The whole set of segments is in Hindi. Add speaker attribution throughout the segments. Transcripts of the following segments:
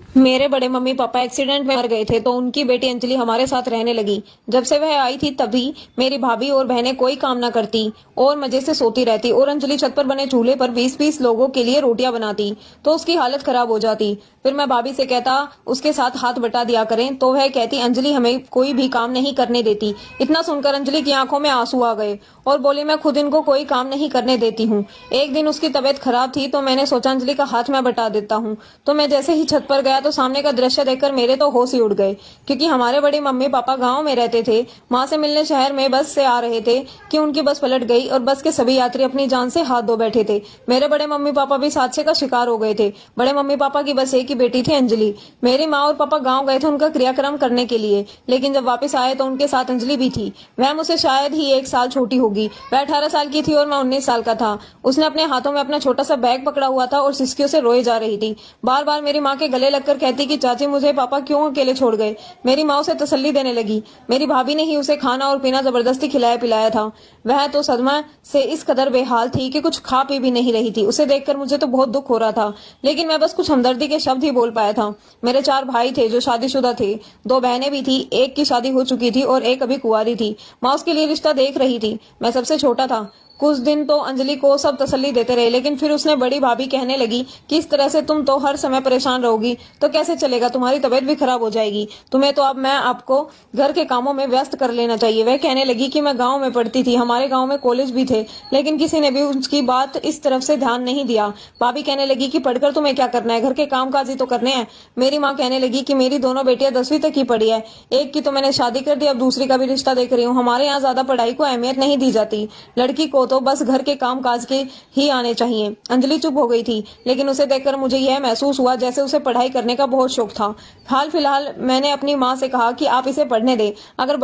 Speaker 1: मेरे बड़े मम्मी पापा एक्सीडेंट में मर गए थे तो उनकी बेटी अंजलि हमारे साथ रहने लगी। जब से वह आई थी तभी मेरी भाभी और बहनें कोई काम ना करती और मजे से सोती रहती और अंजलि छत पर बने चूल्हे पर 20-20 लोगों के लिए रोटियां बनाती तो उसकी हालत खराब हो जाती। फिर मैं भाभी से कहता उसके साथ हाथ बटा दिया करें तो वह कहती अंजलि हमें कोई भी काम नहीं करने देती। इतना सुनकर अंजलि की आंखों में आंसू आ गए और बोली मैं खुद इनको कोई काम नहीं करने देती हूँ। एक दिन उसकी तबीयत खराब थी तो मैंने सोचा अंजलि का हाथ मैं बटा देता हूँ। तो मैं जैसे ही छत पर गया तो सामने का दृश्य देखकर मेरे तो होश ही उड़ गए, क्योंकि हमारे बड़े मम्मी पापा गांव में रहते थे। माँ से मिलने शहर में बस से आ रहे थे कि उनकी बस पलट गई और बस के सभी यात्री अपनी जान से हाथ धो बैठे थे। मेरे बड़े मम्मी पापा भी हादसे का शिकार हो गए थे। बड़े मम्मी पापा की बस एक ही बेटी थी अंजलि। मेरी माँ और पापा गाँव गए थे उनका क्रियाक्रम करने के लिए, लेकिन जब वापस आए तो उनके साथ अंजलि भी थी। वह मुझसे शायद ही 1 साल छोटी होगी। वह 18 साल की थी और मैं 19 साल का था। उसने अपने हाथों में अपना छोटा सा बैग पकड़ा हुआ था और सिसकियों से रोए जा रही थी। बार बार मेरी माँ के गले लगकर कहती कि चाची मुझे पापा क्यों अकेले छोड़ गए। मेरी माँ उसे तसल्ली देने लगी। मेरी भाभी ने ही उसे खाना और पीना जबरदस्ती खिलाया पिलाया था। वह तो सदमा से इस कदर बेहाल थी कि कुछ खा पी भी नहीं रही थी। उसे देखकर मुझे तो बहुत दुख हो रहा था, लेकिन मैं बस कुछ हमदर्दी के शब्द ही बोल पाया था। मेरे 4 भाई थे जो शादीशुदा थे, 2 बहनें भी थी। एक की शादी हो चुकी थी और एक अभी कुंवारी थी। माँ उसके लिए रिश्ता देख रही थी। मैं सबसे छोटा था। कुछ दिन तो अंजलि को सब तसल्ली देते रहे, लेकिन फिर उसने बड़ी भाभी कहने लगी कि इस तरह से तुम तो हर समय परेशान रहोगी तो कैसे चलेगा, तुम्हारी तबीयत भी खराब हो जाएगी। तुम्हें तो अब मैं आपको घर के कामों में व्यस्त कर लेना चाहिए। वह कहने लगी कि मैं गांव में पढ़ती थी, हमारे गांव में कॉलेज भी थे, लेकिन किसी ने भी उसकी बात इस तरफ से ध्यान नहीं दिया। भाभी कहने लगी कि पढ़कर तुम्हें क्या करना है, घर के काम काज ही तो करने हैं। मेरी माँ कहने लगी कि मेरी दोनों बेटियां 10वीं तक ही पढ़ी है, एक की तो मैंने शादी कर दी, अब दूसरी का भी रिश्ता देख रही हूँ। हमारे यहाँ ज्यादा पढ़ाई को अहमियत नहीं दी जाती, लड़की को तो बस घर के काम काज के ही आने चाहिए। अंजलि चुप हो गई थी, लेकिन उसे देखकर मुझे यह महसूस हुआ जैसे उसे पढ़ाई करने का बहुत शौक था। हाल फिलहाल मैंने अपनी माँ से कहा कि आप इसे पढ़ने दें। अगर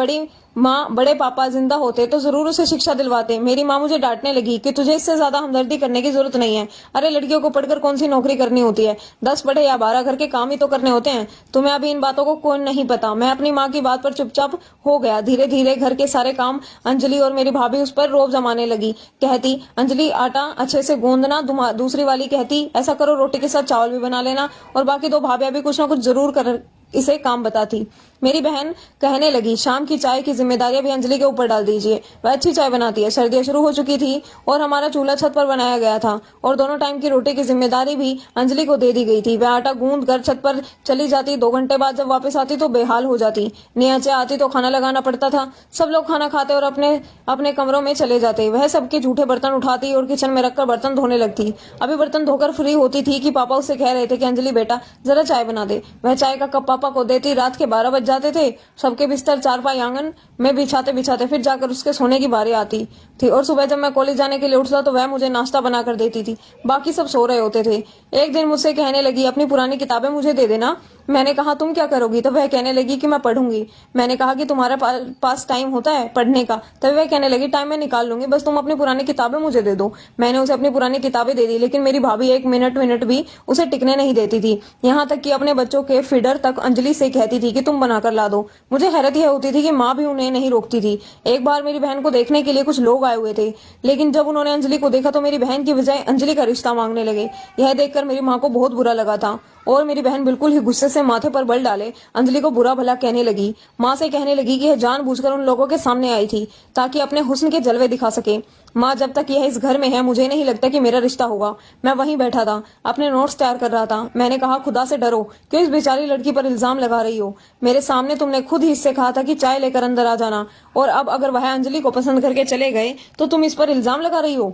Speaker 1: बड़े पापा जिंदा होते तो जरूर उसे शिक्षा दिलवाते। मेरी माँ मुझे डांटने लगी कि तुझे इससे ज्यादा हमदर्दी करने की जरूरत नहीं है। अरे लड़कियों को पढ़कर कौन सी नौकरी करनी होती है, 10 पढ़े या 12 घर के काम ही तो करने होते हैं। तुम्हें अभी इन बातों को कौन नहीं पता। मैं अपनी माँ की बात पर चुपचाप हो गया। धीरे धीरे घर के सारे काम अंजलि और मेरी भाभी उस पर रोब जमाने लगी। कहती अंजलि आटा अच्छे से गूंदना, दूसरी वाली कहती ऐसा करो रोटी के साथ चावल भी बना लेना, और बाकी 2 भाभियां भी कुछ ना कुछ जरूर कर इसे काम बताती। मेरी बहन कहने लगी शाम की चाय की जिम्मेदारियां भी अंजलि के ऊपर डाल दीजिए, वह अच्छी चाय बनाती है। सर्दियां शुरू हो चुकी थी और हमारा चूल्हा छत पर बनाया गया था और दोनों टाइम की रोटी की जिम्मेदारी भी अंजलि को दे दी गई थी। वह आटा गूंद कर छत पर चली जाती। 2 घंटे बाद जब वापस आती तो बेहाल हो जाती। नीचे आती तो खाना लगाना पड़ता था। सब लोग खाना खाते और अपने अपने कमरों में चले जाते। वह सबके जूठे बर्तन उठाती और किचन में रखकर बर्तन धोने लगती। अभी बर्तन धोकर फ्री होती थी कि पापा उससे कह रहे थे कि अंजलि बेटा जरा चाय बना दे। वह चाय का कप पापा को देती। रात के 12 बज जाते थे। सबके बिस्तर चारपाई आंगन में बिछाते बिछाते फिर जाकर उसके सोने की बारी आती थी, और सुबह जब मैं कॉलेज जाने के लिए उठता तो वह मुझे नाश्ता बनाकर देती थी। बाकी सब सो रहे होते थे। एक दिन मुझसे कहने लगी अपनी पुरानी किताबें मुझे दे देना। मैंने कहा तुम क्या करोगी? तब वह कहने लगी कि मैं पढ़ूंगी। मैंने कहा कि तुम्हारे पास टाइम होता है पढ़ने का? तब वह कहने लगी टाइम मैं निकाल लूंगी, बस तुम अपनी पुरानी किताबें मुझे दे दो। मैंने उसे अपनी पुरानी किताबें दे दी, लेकिन मेरी भाभी 1 मिनट भी उसे टिकने नहीं देती थी। यहाँ तक कि अपने बच्चों के फीडर तक अंजलि से कहती थी कि तुम बनाकर ला दो। मुझे हैरत यह होती थी कि माँ भी उन्हें नहीं रोकती थी। एक बार मेरी बहन को देखने के लिए कुछ लोग आए हुए थे, लेकिन जब उन्होंने अंजलि को देखा तो मेरी बहन की बजाय अंजलि का रिश्ता मांगने लगे। यह देखकर मेरी माँ को बहुत बुरा लगा था और मेरी बहन बिल्कुल ही गुस्से से माथे पर बल डाले अंजलि को बुरा भला कहने लगी। माँ से कहने लगी कि यह जानबूझकर उन लोगों के सामने आई थी ताकि अपने हुस्न के जलवे दिखा सके। माँ जब तक यह इस घर में है मुझे नहीं लगता कि मेरा रिश्ता होगा। मैं वहीं बैठा था, अपने नोट्स तैयार कर रहा था। मैंने कहा खुदा से डरो, क्यों इस बेचारी लड़की पर इल्जाम लगा रही हो? मेरे सामने तुमने खुद ही इससे कहा था कि चाय लेकर अंदर आ जाना, और अब अगर वह अंजलि को पसंद करके चले गए तो तुम इस पर इल्जाम लगा रही हो।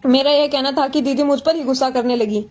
Speaker 1: मेरा यह कहना था कि दीदी मुझ पर ही गुस्सा करने लगी।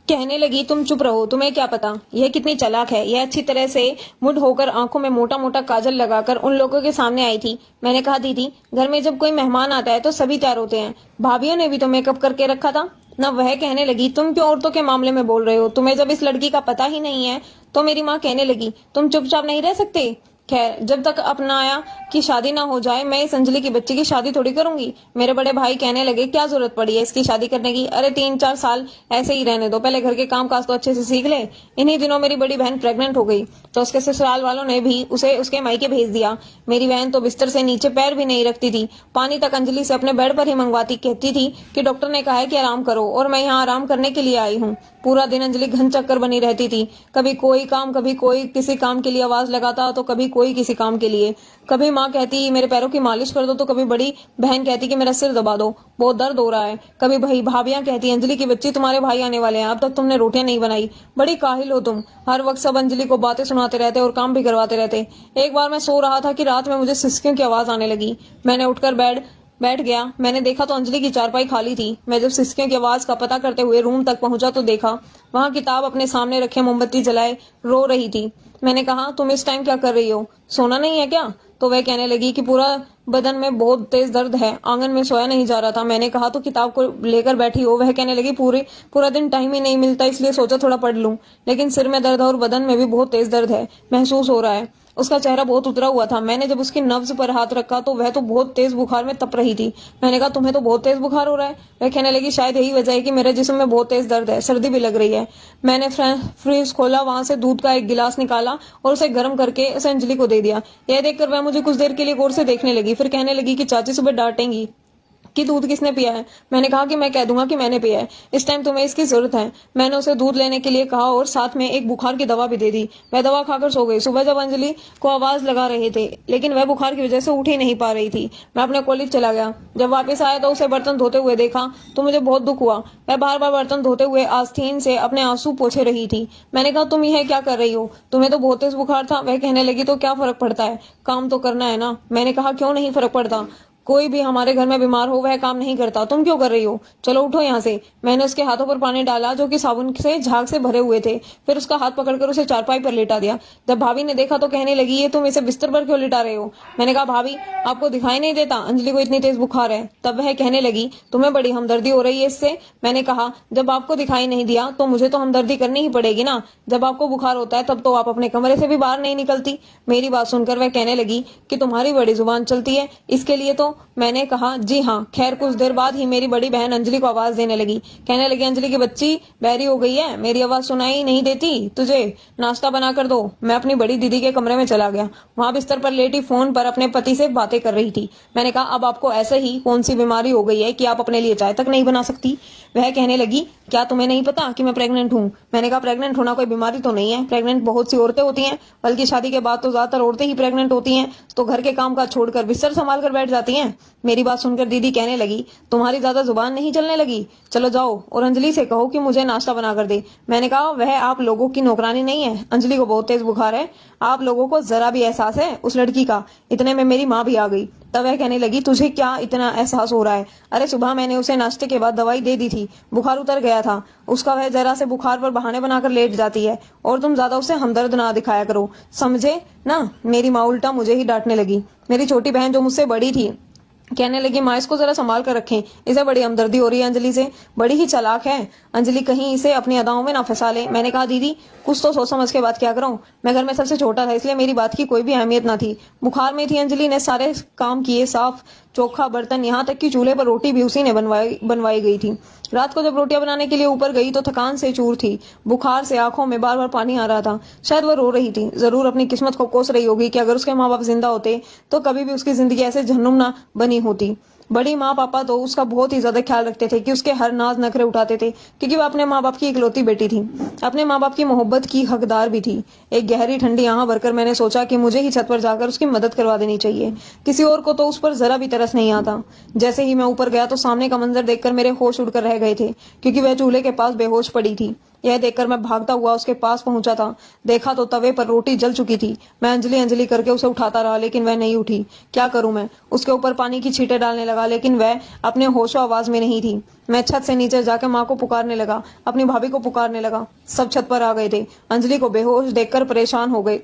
Speaker 1: कहने लगी तुम चुप रहो, तुम्हें क्या पता यह कितनी चालाक है। यह अच्छी तरह से मुड होकर आंखों में मोटा मोटा काजल लगाकर उन लोगों के सामने आई थी। मैंने कहा दीदी घर में जब कोई मेहमान आता है तो सभी तैयार होते हैं, भाभियों ने भी तो मेकअप करके रखा था ना। वह कहने लगी तुम क्यों औरतों के मामले में बोल रहे हो, तुम्हें जब इस लड़की का पता ही नहीं है। तो मेरी माँ कहने लगी तुम चुपचाप नहीं रह सकते, खैर, जब तक अपनाया कि शादी ना हो जाए मैं इस अंजलि की बच्ची की शादी थोड़ी करूंगी। मेरे बड़े भाई कहने लगे, क्या जरूरत पड़ी है इसकी शादी करने की? अरे 3-4 साल ऐसे ही रहने दो, पहले घर के काम काज तो अच्छे से सीख ले। इन्हीं दिनों मेरी बड़ी बहन प्रेग्नेंट हो गई तो उसके ससुराल वालों ने भी उसे उसके मायके भेज दिया। मेरी बहन तो बिस्तर से नीचे पैर भी नहीं रखती थी, पानी तक अंजलि से अपने बेड पर ही मंगवाती, कहती थी कि डॉक्टर ने कहा है कि आराम करो और मैं यहाँ आराम करने के लिए आई हूँ। पूरा दिन अंजलि घन चक्कर बनी रहती थी, कभी कोई काम, कभी कोई किसी काम के लिए आवाज लगाता तो कभी कोई किसी काम के लिए। कभी माँ कहती मेरे पैरों की मालिश कर दो तो कभी बड़ी बहन कहती कि मेरा सिर दबा दो, बहुत दर्द हो रहा है। कभी भाई भाभियां कहती अंजलि की बच्ची तुम्हारे भाई आने वाले हैं, अब तक तुमने रोटियां नहीं बनाई, बड़ी काहिल हो तुम। हर वक्त सब अंजलि को बातें सुनाते रहते और काम भी करवाते रहते। एक बार मैं सो रहा था कि रात में मुझे सिसकियों की आवाज आने लगी। मैंने उठकर बैठ गया। मैंने देखा तो अंजलि की चारपाई खाली थी। मैं जब सिसकियों की आवाज का पता करते हुए रूम तक पहुंचा तो देखा वहां किताब अपने सामने रखे मोमबत्ती जलाए रो रही थी। मैंने कहा, तुम इस टाइम क्या कर रही हो, सोना नहीं है क्या? तो वह कहने लगी कि पूरा बदन में बहुत तेज दर्द है, आंगन में सोया नहीं जा रहा था। मैंने कहा, तो किताब को लेकर बैठी हो? वह कहने लगी, पूरा दिन टाइम ही नहीं मिलता, इसलिए सोचा थोड़ा पढ़ लूं, लेकिन सिर में दर्द है और बदन में भी बहुत तेज दर्द है महसूस हो रहा है। उसका चेहरा बहुत उतरा हुआ था। मैंने जब उसकी नब्ज पर हाथ रखा तो वह तो बहुत तेज बुखार में तप रही थी। मैंने कहा, तुम्हें तो बहुत तेज बुखार हो रहा है। वह कहने लगी, शायद यही वजह है कि मेरे जिस्म में बहुत तेज दर्द है, सर्दी भी लग रही है। मैंने फ्रिज खोला, वहां से दूध का एक गिलास निकाला और उसे गर्म करके उसे अंजलि को दे दिया। यह देखकर वह मुझे कुछ देर के लिए गौर से देखने लगी, फिर कहने लगी कि चाची सुबह डांटेंगी कि दूध किसने पिया है। मैंने कहा कि मैं कह दूंगा कि मैंने पिया है, इस टाइम तुम्हें इसकी जरूरत है। मैंने उसे दूध लेने के लिए कहा और साथ में एक बुखार की दवा भी दे दी। वह दवा खाकर सो गई। सुबह जब अंजलि को आवाज लगा रहे थे लेकिन वह बुखार की वजह से उठ ही नहीं पा रही थी, मैं अपने कॉलेज चला गया। जब वापस आया तो उसे बर्तन धोते हुए देखा तो मुझे बहुत दुख हुआ। वह बार बार बर्तन धोते हुए आस्तीन से अपने आंसू पोंछ रही थी। मैंने कहा, तुम यह क्या कर रही हो, तुम्हें तो बहुत तेज बुखार था। वह कहने लगी, तो क्या फर्क पड़ता है, काम तो करना है ना। मैंने कहा, क्यों नहीं फर्क पड़ता, कोई भी हमारे घर में बीमार हो वह काम नहीं करता, तुम क्यों कर रही हो, चलो उठो यहाँ से। मैंने उसके हाथों पर पानी डाला जो कि साबुन से झाग से भरे हुए थे, फिर उसका हाथ पकड़कर उसे चारपाई पर लेटा दिया। जब भाभी ने देखा तो कहने लगी, ये तुम इसे बिस्तर पर क्यों लिटा रहे हो? मैंने कहा, भाभी आपको दिखाई नहीं देता अंजलि को इतनी तेज बुखार है? तब वह कहने लगी, तुम्हें बड़ी हमदर्दी हो रही है इससे। मैंने कहा, जब आपको दिखाई नहीं दिया तो मुझे तो हमदर्दी करनी ही पड़ेगी ना। जब आपको बुखार होता है तब तो आप अपने कमरे से भी बाहर नहीं निकलती। मेरी बात सुनकर वह कहने लगी कि तुम्हारी बड़ी जुबान चलती है, इसके लिए तो। मैंने कहा, जी हाँ। खैर, कुछ देर बाद ही मेरी बड़ी बहन अंजलि को आवाज देने लगी। कहने लगी, अंजलि की बच्ची बहरी हो गई है, मेरी आवाज सुनाई नहीं देती तुझे, नाश्ता बना कर दो। मैं अपनी बड़ी दीदी के कमरे में चला गया। वहां बिस्तर पर लेटी फोन पर अपने पति से बातें कर रही थी। मैंने कहा, अब आपको ऐसे ही कौन सी बीमारी हो गई है कि आप अपने लिए चाय तक नहीं बना सकती? वह कहने लगी, क्या तुम्हें नहीं पता कि मैं प्रेग्नेंट हूँ? मैंने कहा, प्रेग्नेंट होना कोई बीमारी तो नहीं है, प्रेग्नेंट बहुत सी औरतें होती हैं, बल्कि शादी के बाद तो ज्यादातर औरतें ही प्रेग्नेंट होती हैं, तो घर के काम काज छोड़कर बिस्तर संभाल कर बैठ जाती हैं। मेरी बात सुनकर दीदी कहने लगी, तुम्हारी ज्यादा जुबान नहीं चलने लगी, चलो जाओ और अंजलि से कहो कि मुझे नाश्ता बना कर दे। मैंने कहा, वह आप लोगों की नौकरानी नहीं है, अंजलि को बहुत तेज बुखार है, आप लोगों को जरा भी एहसास है उस लड़की का? इतने में मेरी माँ भी आ गई। तब वह कहने लगी, तुझे क्या इतना एहसास हो रहा है? अरे सुबह मैंने उसे नाश्ते के बाद दवाई दे दी थी, बुखार उतर गया था उसका। वह जरा से बुखार पर बहाने बनाकर लेट जाती है और तुम ज्यादा उसे हमदर्द ना दिखाया करो, समझे ना। मेरी माँ उल्टा मुझे ही डांटने लगी। मेरी छोटी बहन जो मुझसे बड़ी थी कहने लगी, माँ इसको जरा संभाल कर रखें, इसे बड़ी हमदर्दी हो रही है अंजलि से, बड़ी ही चालाक है अंजलि, कहीं इसे अपनी अदाओं में ना फंसा ले। मैंने कहा, दीदी कुछ तो सोच समझ के बात क्या करूं, मैं घर में सबसे छोटा था इसलिए मेरी बात की कोई भी अहमियत ना थी। बुखार में थी अंजलि ने सारे काम किए, साफ चोखा बर्तन, यहाँ तक कि चूल्हे पर रोटी भी उसी ने बनवाई गई थी। रात को जब रोटियां बनाने के लिए ऊपर गई तो थकान से चूर थी, बुखार से आंखों में बार बार पानी आ रहा था। शायद वह रो रही थी, जरूर अपनी किस्मत को कोस रही होगी कि अगर उसके माँ बाप जिंदा होते तो कभी भी उसकी जिंदगी ऐसे जहन्नुम ना बनी होती। बड़ी माँ पापा तो उसका बहुत ही ज्यादा ख्याल रखते थे कि उसके हर नाज नखरे उठाते थे, क्योंकि वह अपने माँ बाप की इकलौती बेटी थी, अपने माँ बाप की मोहब्बत की हकदार भी थी। एक गहरी ठंडी आह भरकर मैंने सोचा कि मुझे ही छत पर जाकर उसकी मदद करवा देनी चाहिए, किसी और को तो उस पर जरा भी तरस नहीं आता। जैसे ही मैं ऊपर गया तो सामने का मंजर देखकर मेरे होश उड़कर रह गए थे, क्योंकि वह चूल्हे के पास बेहोश पड़ी थी। यह देखकर मैं भागता हुआ उसके पास पहुंचा था। देखा तो तवे पर रोटी जल चुकी थी। मैं अंजलि अंजलि करके उसे उठाता रहा लेकिन वह नहीं उठी। क्या करूं मैं? उसके ऊपर पानी की छींटे डालने लगा लेकिन वह अपने होशो आवाज में नहीं थी। मैं छत से नीचे जाकर माँ को पुकारने लगा, अपनी भाभी को पुकारने लगा। सब छत पर आ गए थे। अंजलि को बेहोश देखकर परेशान हो गए।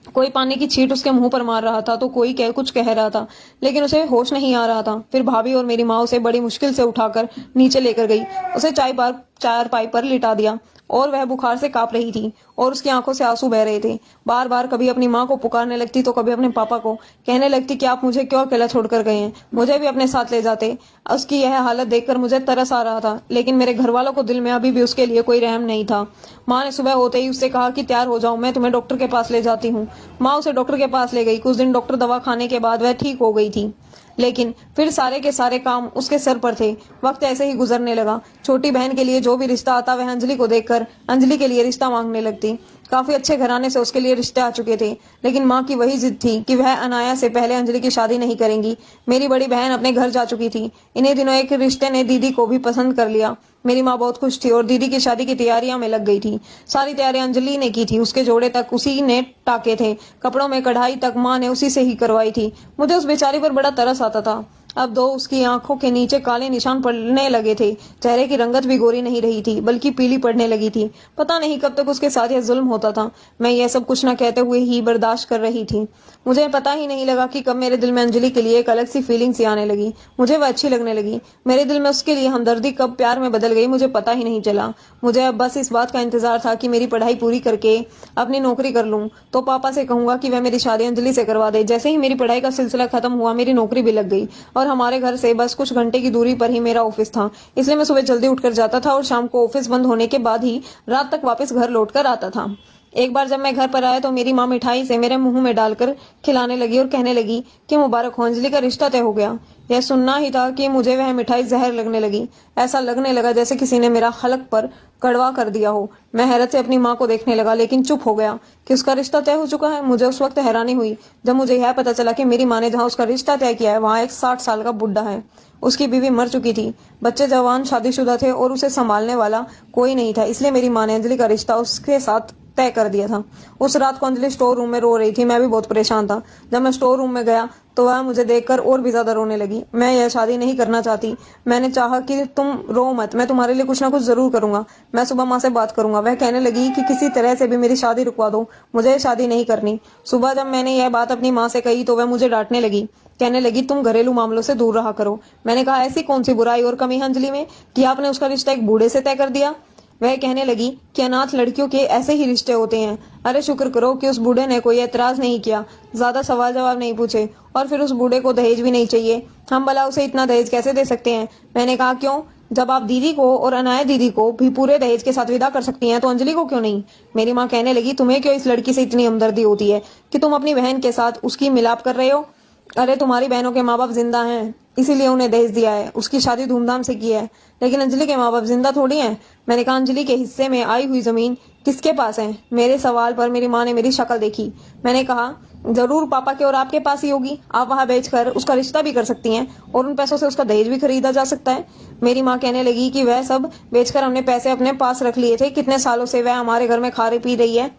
Speaker 1: कोई पानी की छींट उसके मुंह पर मार रहा था तो कोई कुछ कह रहा था, लेकिन उसे होश नहीं आ रहा था। फिर भाभी और मेरी माँ उसे बड़ी मुश्किल से उठाकर नीचे लेकर गई, उसे चारपाई पर लिटा दिया। और वह बुखार से कांप रही थी और उसकी आंखों से आंसू बह रहे थे। बार बार कभी अपनी माँ को पुकारने लगती तो कभी अपने पापा को, कहने लगती कि आप मुझे क्यों अकेला छोड़कर गए हैं, मुझे भी अपने साथ ले जाते। उसकी यह हालत देखकर मुझे तरस आ रहा था, लेकिन मेरे घर वालों को दिल में अभी भी उसके लिए कोई रहम नहीं था। माँ ने सुबह होते ही उससे कहा कि तैयार हो जाओ, मैं तुम्हें डॉक्टर के पास ले जाती हूँ। माँ उसे डॉक्टर के पास ले गई। कुछ दिन डॉक्टर दवा खाने के बाद वह ठीक हो गई थी, लेकिन फिर सारे के सारे काम उसके सर पर थे। वक्त ऐसे ही गुजरने लगा। छोटी बहन के लिए जो भी रिश्ता आता वह अंजलि को देखकर अंजलि के लिए रिश्ता मांगने लगती। काफी अच्छे घराने से उसके लिए रिश्ते आ चुके थे, लेकिन माँ की वही जिद थी कि वह अनाया से पहले अंजलि की शादी नहीं करेंगी। मेरी बड़ी बहन अपने घर जा चुकी थी। इन्हीं दिनों एक रिश्ते ने दीदी को भी पसंद कर लिया। मेरी माँ बहुत खुश थी और दीदी की शादी की तैयारियां में लग गई थी। सारी तैयारियां अंजलि ने की थी। उसके जोड़े तक उसी ने टाके थे, कपड़ों में कढ़ाई तक माँ ने उसी से ही करवाई थी। मुझे उस बेचारी पर बड़ा तरस आता था। अब दो उसकी आंखों के नीचे काले निशान पड़ने लगे थे। चेहरे की रंगत भी गोरी नहीं रही थी, बल्कि पीली पड़ने लगी थी। पता नहीं कब तक उसके साथ यह जुल्म होता था। मैं यह सब कुछ न कहते हुए ही बर्दाश्त कर रही थी। मुझे पता ही नहीं लगा कि कब मेरे दिल में अंजलि के लिए एक अलग सी फीलिंग सी आने लगी। मुझे वह अच्छी लगने लगी। मेरे दिल में उसके लिए हमदर्दी कब प्यार में बदल गई मुझे पता ही नहीं चला। मुझे अब बस इस बात का इंतजार था कि मेरी पढ़ाई पूरी करके अपनी नौकरी कर लूं तो पापा से कहूंगा कि वह मेरी शादी अंजलि से करवा दे। जैसे ही मेरी पढ़ाई का सिलसिला खत्म हुआ, मेरी नौकरी भी लग गई और हमारे घर से बस कुछ घंटे की दूरी पर ही मेरा ऑफिस था। इसलिए मैं सुबह जल्दी उठकर जाता था और शाम को ऑफिस बंद होने के बाद ही रात तक वापस घर लौटकर आता था। एक बार जब मैं घर पर आया तो मेरी माँ मिठाई से मेरे मुंह में डालकर खिलाने लगी और कहने लगी कि मुबारक हो, अंजलि का रिश्ता तय हो गया। यह सुनना ही था कि मुझे वह मिठाई जहर लगने लगी। ऐसा लगने लगा जैसे किसी ने मेरा हलक पर कड़वा कर दिया हो। मैं हैरत से अपनी माँ को देखने लगा, लेकिन चुप हो गया कि उसका रिश्ता तय हो चुका है। मुझे उस वक्त हैरानी हुई जब मुझे यह पता चला कि मेरी माँ ने जहाँ उसका रिश्ता तय किया है वहाँ एक 60 साल का बुढ़ा है। उसकी बीवी मर चुकी थी, बच्चे जवान शादीशुदा थे और उसे संभालने वाला कोई नहीं था। इसलिए मेरी माँ ने अंजलि का रिश्ता उसके साथ तय कर दिया था। उस रात को अंजलि स्टोर रूम में रो रही थी। मैं भी बहुत परेशान था। जब मैं स्टोर रूम में गया तो वह मुझे देखकर और भी ज्यादा रोने लगी। मैं यह शादी नहीं करना चाहती। मैंने चाहा कि तुम रो मत, मैं तुम्हारे लिए कुछ ना कुछ जरूर करूंगा। मैं सुबह माँ से बात करूंगा। वह कहने लगी कि किसी तरह से भी मेरी शादी रुकवा दो, मुझे शादी नहीं करनी। सुबह जब मैंने यह बात अपनी माँ से कही तो वह मुझे डांटने लगी, कहने लगी तुम घरेलू मामलों से दूर रहा करो। मैंने कहा ऐसी कौन सी बुराई और कमी है अंजलि में कि आपने उसका रिश्ता एक बूढ़े से तय कर दिया। वह कहने लगी कि अनाथ लड़कियों के ऐसे ही रिश्ते होते हैं। अरे शुक्र करो कि उस बूढ़े ने कोई एतराज नहीं किया, ज्यादा सवाल जवाब नहीं पूछे, और फिर उस बूढ़े को दहेज भी नहीं चाहिए। हम भला उसे इतना दहेज कैसे दे सकते हैं। मैंने कहा क्यों, जब आप दीदी को और अनाया दीदी को भी पूरे दहेज के साथ विदा कर सकती हैं तो अंजलि को क्यों नहीं। मेरी माँ कहने लगी तुम्हें क्यों इस लड़की से इतनी हमदर्दी होती है कि तुम अपनी बहन के साथ उसकी मिलाप कर रहे हो। अरे तुम्हारी बहनों के माँ बाप जिंदा हैं, इसीलिए उन्हें दहेज दिया है, उसकी शादी धूमधाम से की है, लेकिन अंजलि के माँ बाप जिंदा थोड़ी हैं। मैंने कहा अंजलि के हिस्से में आई हुई जमीन किसके पास है। मेरे सवाल पर मेरी माँ ने मेरी शक्ल देखी। मैंने कहा जरूर पापा के और आपके पास ही होगी। आप वहां बेचकर उसका रिश्ता भी कर सकती हैं और उन पैसों से उसका दहेज भी खरीदा जा सकता है। मेरी माँ कहने लगी कि वह सब बेचकर हमने पैसे अपने पास रख लिए थे। कितने सालों से वह हमारे घर में खा रही पी रही है,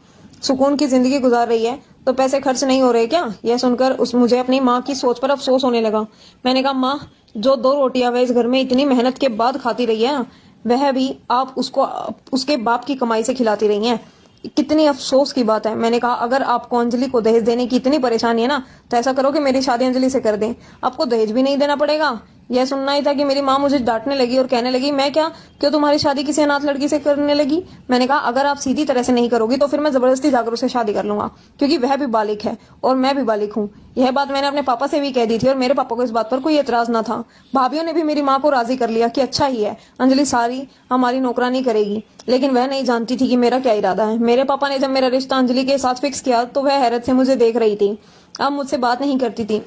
Speaker 1: सुकून की जिंदगी गुजार रही है, तो पैसे खर्च नहीं हो रहे क्या। यह सुनकर मुझे अपनी माँ की सोच पर अफसोस होने लगा। मैंने कहा माँ, जो 2 रोटियां वह इस घर में इतनी मेहनत के बाद खाती रही है, वह भी आप उसको उसके बाप की कमाई से खिलाती रही हैं। कितनी अफसोस की बात है। मैंने कहा अगर आपको अंजलि को दहेज देने की इतनी परेशानी है ना, तो ऐसा करो कि मेरी शादी अंजलि से कर दें, आपको दहेज भी नहीं देना पड़ेगा। यह सुनना ही था कि मेरी माँ मुझे डांटने लगी और कहने लगी मैं क्या, क्यों तुम्हारी शादी किसी अनाथ लड़की से करने लगी। मैंने कहा अगर आप सीधी तरह से नहीं करोगी तो फिर मैं जबरदस्ती जाकर उससे शादी कर लूंगा, क्योंकि वह भी बालिक है और मैं भी बालिक हूँ। यह बात मैंने अपने पापा से भी कह दी थी और मेरे पापा को इस बात पर कोई एतराज न था। भाभीियों ने भी मेरी माँ को राजी कर लिया कि अच्छा ही है, अंजलि सारी हमारी नौकरानी करेगी। लेकिन वह नहीं जानती थी कि मेरा क्या इरादा है। मेरे पापा ने जब मेरा रिश्ता अंजलि के साथ फिक्स किया तो वह हैरत से मुझे देख रही थी। अब मुझसे बात नहीं करती थी,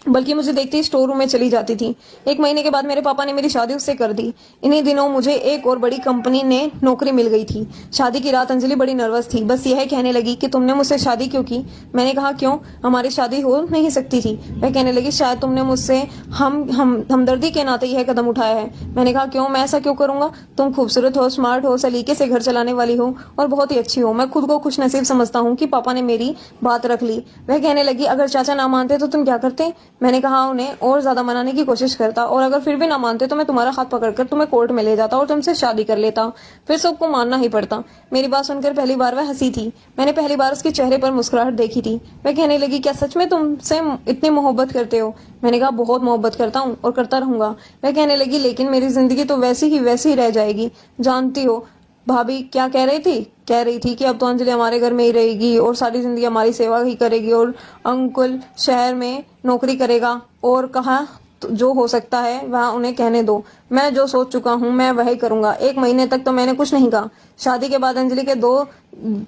Speaker 1: बल्कि मुझे देखते ही स्टोर रूम में चली जाती थी। 1 महीने के बाद मेरे पापा ने मेरी शादी उससे कर दी। इन्हीं दिनों मुझे एक और बड़ी कंपनी ने नौकरी मिल गई थी। शादी की रात अंजलि बड़ी नर्वस थी, बस यह कहने लगी कि तुमने मुझसे शादी क्यों की। मैंने कहा क्यों, हमारी शादी हो नहीं सकती थी। वह कहने लगी शायद तुमने मुझसे हमदर्दी के नाते यह कदम उठाया है। मैंने कहा क्यों, मैं ऐसा क्यों करूंगा। तुम खूबसूरत हो, स्मार्ट हो, सलीके से घर चलाने वाली हो और बहुत ही अच्छी हो। मैं खुद को खुश नसीब समझता हूँ कि पापा ने मेरी बात रख ली। वह कहने लगी अगर चाचा ना मानते तो तुम क्या करते। मैंने कहा उन्हें और ज्यादा मनाने की कोशिश करता, और अगर फिर भी ना मानते तो मैं तुम्हारा हाथ पकड़कर तुम्हें कोर्ट में ले जाता और तुमसे शादी कर लेता। फिर सबको मानना ही पड़ता। मेरी बात सुनकर पहली बार वह हंसी थी। मैंने पहली बार उसके चेहरे पर मुस्कुराहट देखी थी। वह कहने लगी क्या सच में तुमसे इतनी मोहब्बत करते हो। मैंने कहा बहुत मोहब्बत करता हूँ और करता रहूंगा। वह कहने लगी लेकिन मेरी जिंदगी तो वैसी ही रह जाएगी, जानती हो भाभी क्या कह रही थी कि अब तो अंजलि हमारे घर में ही रहेगी और सारी जिंदगी हमारी सेवा ही करेगी और अंकुल शहर में नौकरी करेगा। और कहा तो जो हो सकता है वह उन्हें कहने दो, मैं जो सोच चुका हूँ मैं वही करूंगा। 1 महीने तक तो मैंने कुछ नहीं कहा। शादी के बाद अंजलि के 2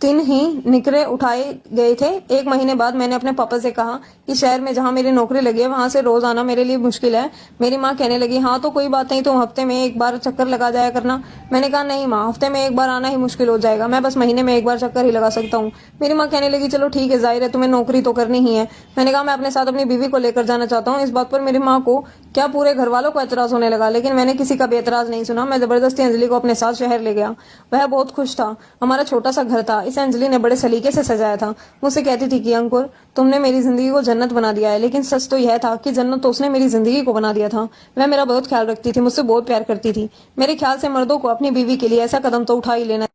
Speaker 1: दिन ही निकरे उठाए गए थे। 1 महीने बाद मैंने अपने पापा से कहा कि शहर में जहाँ मेरी नौकरी लगी है वहां से रोज आना मेरे लिए मुश्किल है। मेरी माँ कहने लगी, हाँ तो कोई बात नहीं, तुम हफ्ते में 1 बार चक्कर लगा जाया करना। मैंने कहा नहीं माँ, हफ्ते में 1 बार आना ही मुश्किल हो जाएगा, मैं बस महीने में 1 बार चक्कर ही लगा सकता हूँ। मेरी माँ कहने लगी, चलो ठीक है, जाहिर है तुम्हें नौकरी तो करनी ही है। मैंने कहा मैं अपने साथ अपनी बीवी को लेकर जाना चाहता हूँ। इस बात पर मेरी माँ को क्या पूरे घर वालों को एतराज होने लगा, लेकिन मैंने किसी का भी एतराज नहीं सुना। मैं जबरदस्ती अंजलि को अपने साथ शहर ले गया। वह बहुत खुश था। हमारा छोटा सा घर था, इसे अंजलि ने बड़े सलीके से सजाया था। मुझसे कहती थी कि अंकुर तुमने मेरी जिंदगी को जन्नत बना दिया है। लेकिन सच तो यह था कि जन्नत तो उसने मेरी जिंदगी को बना दिया था। वह मेरा बहुत ख्याल रखती थी, मुझसे बहुत प्यार करती थी। मेरे ख्याल से मर्दों को अपनी बीवी के लिए ऐसा कदम तो उठा ही लेना